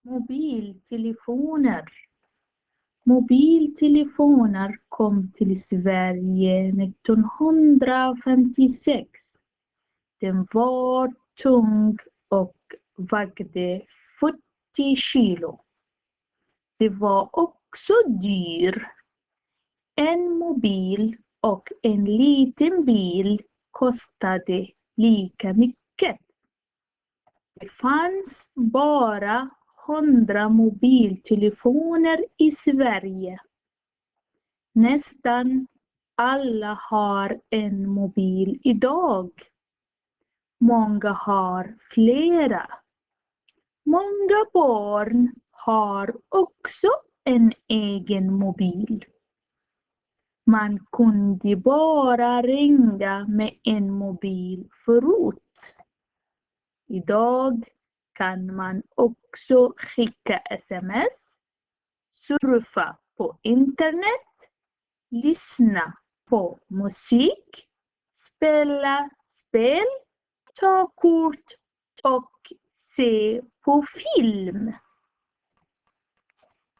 Mobiltelefoner. Mobiltelefoner kom till Sverige 1956. Den var tung och vägde 40 kilo. Det var också dyr. En mobil och en liten bil kostade lika mycket. Det fanns bara 100 mobiltelefoner i Sverige. Nästan alla har en mobil idag. Många har flera. Många barn har också en egen mobil. Man kunde bara ringa med en mobil förut. Idag kan man också skicka sms, surfa på internet, lyssna på musik, spela spel, ta kort och se på film.